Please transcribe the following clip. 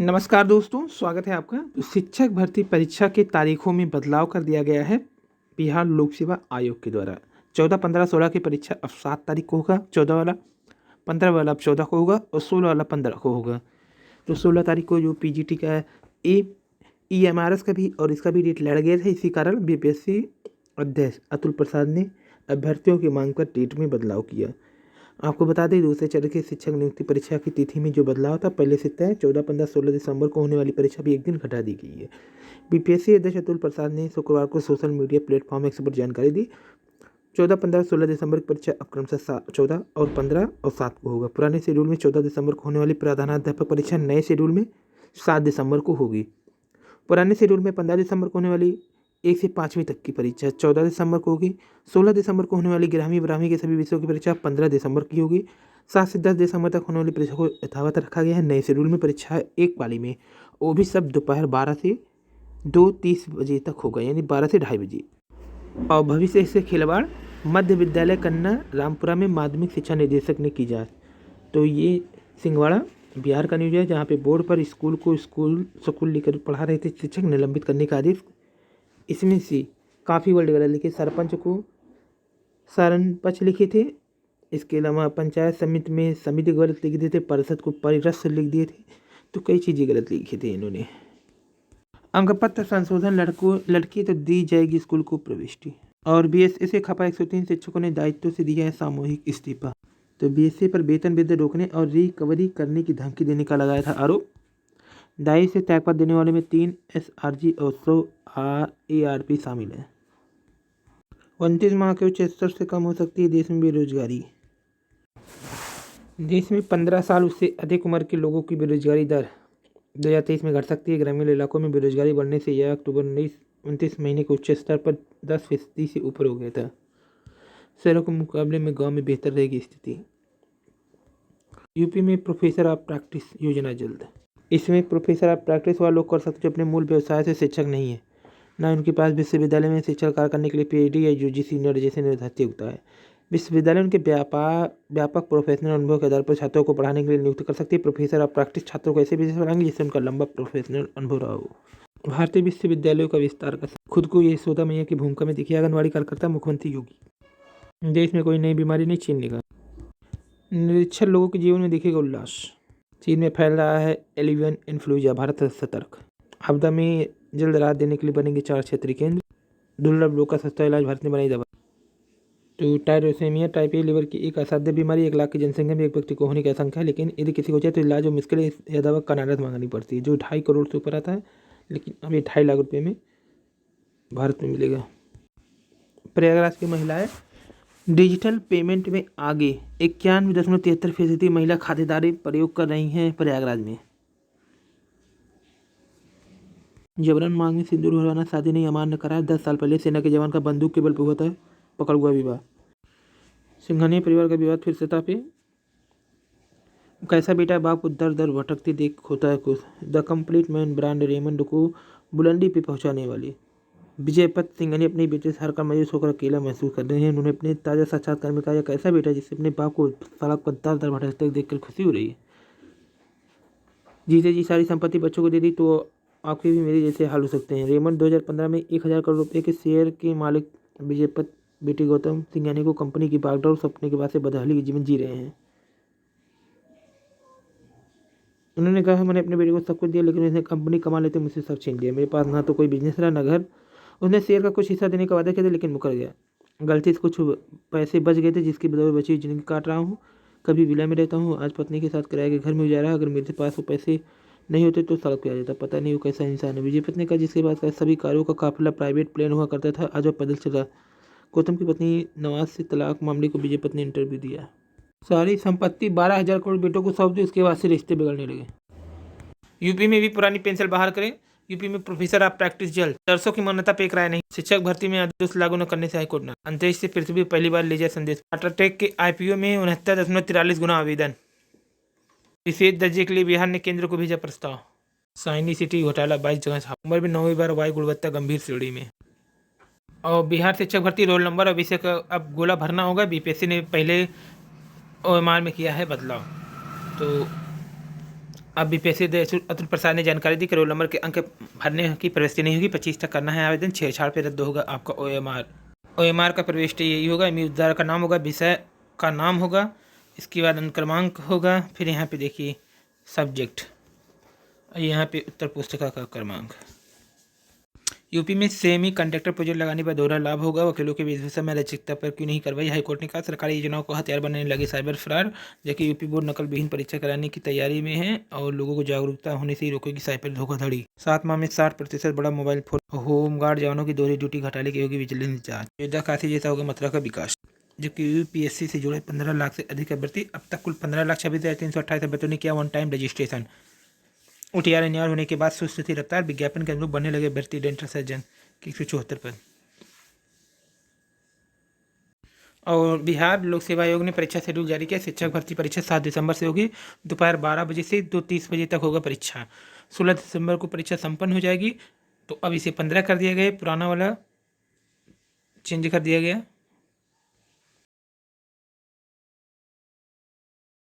नमस्कार दोस्तों, स्वागत है आपका। शिक्षक भर्ती परीक्षा की तारीखों में बदलाव कर दिया गया है बिहार लोक सेवा आयोग के द्वारा। 14, 15, 16 की परीक्षा अब 7 तारीख को होगा, 14 वाला, 15 वाला अब 14 को होगा और 16 वाला 15 को होगा। तो 16 तारीख को जो पीजीटी का ईएमआरएस का भी और इसका भी डेट लड़ गया था। इसी कारण बीपीएससी अध्यक्ष अतुल प्रसाद ने अभ्यर्थियों की मांग पर डेट में बदलाव किया। आपको बता दें, दूसरे चरण की शिक्षक नियुक्ति परीक्षा की तिथि में जो बदलाव था पहले से तय 14, 15, 16 दिसंबर को होने वाली परीक्षा भी एक दिन घटा दी गई है। बीपीएससी अध्यक्ष अतुल प्रसाद ने शुक्रवार को सोशल मीडिया प्लेटफॉर्म एक्स पर जानकारी दी। 14, 15, 16 दिसंबर की परीक्षा अब क्रमशः 14 और 15 और 7 को होगा। पुराने शेड्यूल में 14 दिसंबर को होने वाली प्रधानाध्यापक परीक्षा नए शेड्यूल में 7 दिसंबर को होगी। पुराने शेड्यूल में 15 दिसंबर को होने वाली 1 से 5वीं तक की परीक्षा 14 दिसंबर को होगी। 16 दिसंबर को होने वाली 11वीं 12वीं के सभी विषयों की परीक्षा 15 दिसंबर की होगी। 7 से 10 दिसंबर तक होने वाली परीक्षा को यथावत रखा गया है। नए शेड्यूल में परीक्षा एक पाली में, वो भी सब दोपहर 12 से 2:30 बजे तक होगा, यानी 12 से 2:30 बजे। और भविष्य से खिलवाड़, मध्य विद्यालय कन्ना रामपुरा में माध्यमिक शिक्षा निदेशक ने की जांच। तो ये सिंहवाड़ा बिहार का न्यूज है, जहाँ पे बोर्ड पर स्कूल लेकर पढ़ा रहे थे शिक्षक निलंबित करने का आदेश। इसमें से काफ़ी वर्ड गलत लिखे। सरपंच को सरपंच लिखे थे। इसके अलावा पंचायत समिति में समिति गलत लिख दिए थे, परिषद को परिरस लिख दिए थे। तो कई चीज़ें गलत लिखी थी इन्होंने। अंकपत्र संशोधन, लड़की तो दी जाएगी स्कूल को प्रविष्टि। और बीएससी से खपा 103 शिक्षकों ने दायित्व से दिया है सामूहिक इस्तीफा। तो बीएससी पर वेतन वृद्धि रोकने और रिकवरी करने की धमकी देने का लगाया था आरोप। दाई से त्यागपत्र देने वाले में 3 एसआरजी और 100 एआरपी शामिल है। 29 माह के उच्च स्तर से कम हो सकती है देश में बेरोजगारी। देश में 15 साल उससे अधिक उम्र के लोगों की बेरोजगारी दर 2023 में घट सकती है। ग्रामीण इलाकों में बेरोजगारी बढ़ने से यह अक्टूबर 29 महीने के उच्च स्तर पर 10% से ऊपर हो गया था। शहरों के मुकाबले में गांव में बेहतर रहेगी स्थिति। यूपी में प्रोफेसर ऑफ प्रैक्टिस योजना जल्द। इसमें प्रोफेसर ऑफ प्रैक्टिस वाले लोग कर सकते जो अपने मूल व्यवसाय से शिक्षक नहीं है, ना उनके पास विश्वविद्यालय में शिक्षण कार्य करने के लिए पीएचडी या यूजीसी नेट जैसे निर्धारित योग्यता है। विश्वविद्यालय उनके व्यापक प्रोफेशनल अनुभव के आधार पर छात्रों को पढ़ाने के लिए नियुक्त कर सकती है। प्रोफेसर ऑफ प्रैक्टिस छात्रों को ऐसे विषय पढ़ाएंगे जिससे उनका लंबा प्रोफेशनल अनुभव रहा हो। भारतीय विश्वविद्यालयों का विस्तार कर खुद को यशोदा मैया की भूमिका में दिखी आंगनबाड़ी कार्यकर्ता मुख्यमंत्री योगी। देश में कोई नई बीमारी नहीं, चीन ने कहा। निरक्षर लोगों के जीवन में दिखेगा उल्लास। चीन में फैल रहा है एवियन इन्फ्लुएंजा, भारत सतर्क। आपदा में जल्द राहत देने के लिए बनेंगे 4 क्षेत्रीय केंद्र। दुर्लभ रोग का सस्ता इलाज, भारत ने बनाई दवा। तो टायरोसेमिया टाइप ए लिवर की एक असाध्य बीमारी 1 लाख की जनसंख्या में एक व्यक्ति को होने की आशंका है, लेकिन यदि किसी को हो जाए तो इलाज और मुश्किल है। यह दवा कनाडा से मंगानी पड़ती है, जो 2.5 करोड़ से ऊपर आता है, लेकिन अब ये 2.5 लाख रुपये में भारत में मिलेगा। प्रयागराज की महिलाएं डिजिटल पेमेंट में आगे, 91.73% महिला खातेदारी प्रयोग कर रही हैं प्रयागराज में। जबरन मांग में सिंदूर भरवाना शादी नहीं अमान्य करार। 10 साल पहले सेना के जवान का बंदूक के बल पर हुआ था पकड़ हुआ विवाह। सिंघानिया परिवार का विवाद फिर सतह पे। कैसा बेटा बाप को दर दर भटकते देख होता है खुश। The complete man brand Raymond को बुलंदी पे पहुंचाने वाली विजय पथ सिंघानिया अपने बेटे से हारकर मायूस होकर अकेला महसूस कर रहे हैं। उन्होंने अपने ताज़ा साक्षात्कार में कहा, यह कैसा बेटा जिससे अपने बाप को सड़क पर दर दर भटकते देखकर खुशी हो रही है। जीते जी सारी संपत्ति बच्चों को दे दी तो आपके भी मेरे जैसे हाल हो सकते हैं। रेमंड 2015 में 1000 करोड़ रुपए के शेयर के मालिक विजय पथ बेटे गौतम सिंघानिया को कंपनी की भागदौड़ सपने के बाद से बदहाली की जीवन जी रहे हैं। उन्होंने कहा, मैंने अपने बेटे को सब कुछ दिया, लेकिन उसने कंपनी कमा लेते मुझसे सब छीन लिया। मेरे पास ना तो कोई बिजनेस रहा ना घर। उसने शेयर का कुछ हिस्सा देने का वादा किया था, लेकिन मुकर गया। गलती से कुछ पैसे बच गए थे, जिसकी बदौलत बची हुई जिंदगी काट रहा हूँ। कभी विला में रहता हूँ, आज पत्नी के साथ किराए के घर में गुजारा। अगर मेरे पास वो पैसे नहीं होते तो सड़क पे आ जाता। पता नहीं वो कैसा इंसान है। विजय पत्नी का जिसके पास सभी कारों का काफिला प्राइवेट प्लेन हुआ करता था, आज वह पैदल चला। गौतम की पत्नी नवाज से तलाक मामले को विजय पत्नी ने इंटरव्यू दिया। सारी संपत्ति 12,000 करोड़ बेटों को सौंप दी, उसके बाद से रिश्ते बिगड़ने लगे। यूपी में भी पुरानी पेंशन बहाल करें। यूपी में प्रोफेसर ऑफ प्रैक्टिस जल्द। 400 की मान्यता पे एक राय नहीं। शिक्षक भर्ती में अध्यादेश लागू न करने से हाईकोर्ट ने। अंतरिक्ष से पृथ्वी पहली बार ले जाए संदेश। टाटाटेक के आईपीओ में 69.43 गुना आवेदन। विशेष दर्जे के लिए बिहार ने केंद्र को भेजा प्रस्ताव। साइनी सिटी घोटाला 22 जगह छापा। उम्र में 9वीं बार वायु गुणवत्ता गंभीर श्रेणी में। और बिहार शिक्षक भर्ती रोल नंबर और विषय का अब गोला भरना होगा। बीपीएससी ने पहले ओएमआर में किया है बदलाव। तो अब बीपीएससी अतुल प्रसाद ने जानकारी दी कि रोल नंबर के अंक भरने की प्रविष्टि नहीं होगी, 25 तक करना है आवेदन, छेड़छाड़ पे रद्द होगा आपका ओएमआर का प्रविष्टि यही होगा, उम्मीदवार का नाम होगा, विषय का नाम होगा, इसके बाद अंक क्रमांक होगा, फिर यहाँ पे देखिए सब्जेक्ट, यहाँ पे उत्तर पुस्तिका का क्रमांक। यूपी में सेमी कंडक्टर प्रोजेक्ट लगाने पर दोहरा लाभ होगा, वकीलों के बीच समय लचिकता पर क्यों नहीं कार्रवाई, हाईकोर्ट ने कहा सरकारी योजनाओं को हथियार बनाने लगे साइबर फ्रॉड, जबकि यूपी बोर्ड नकल विहीन परीक्षा कराने की तैयारी में है और लोगों को जागरूकता होने से ही रोकेगी साइबर धोखाधड़ी। 7 माह में 60% बड़ा मोबाइल फोन, होमगार्ड जवानों की दोहरी ड्यूटी घटाने की होगी विजिलेंस जांच, अयोध्या काशी जैसा होगा मथुरा का विकास। जबकि यूपीएससी से जुड़े 15 लाख से अधिक अभ्यर्थी, अब तक कुल 15,26,328 अभ्यर्थियों ने किया वन टाइम रजिस्ट्रेशन। OTR अनिवार्य होने के बाद सुस्थिति रफ्तार, विज्ञापन के अनुरूप बनने लगे अभ्यर्थी, डेंटल सर्जन की 174 पद। और बिहार लोक सेवा आयोग ने परीक्षा शेड्यूल जारी किया, शिक्षक भर्ती परीक्षा 7 दिसंबर से होगी, दोपहर 12 बजे से 2:30 बजे तक होगा परीक्षा, 16 दिसंबर को परीक्षा संपन्न हो जाएगी। तो अब इसे 15 कर दिया गया, पुराना वाला चेंज कर दिया गया।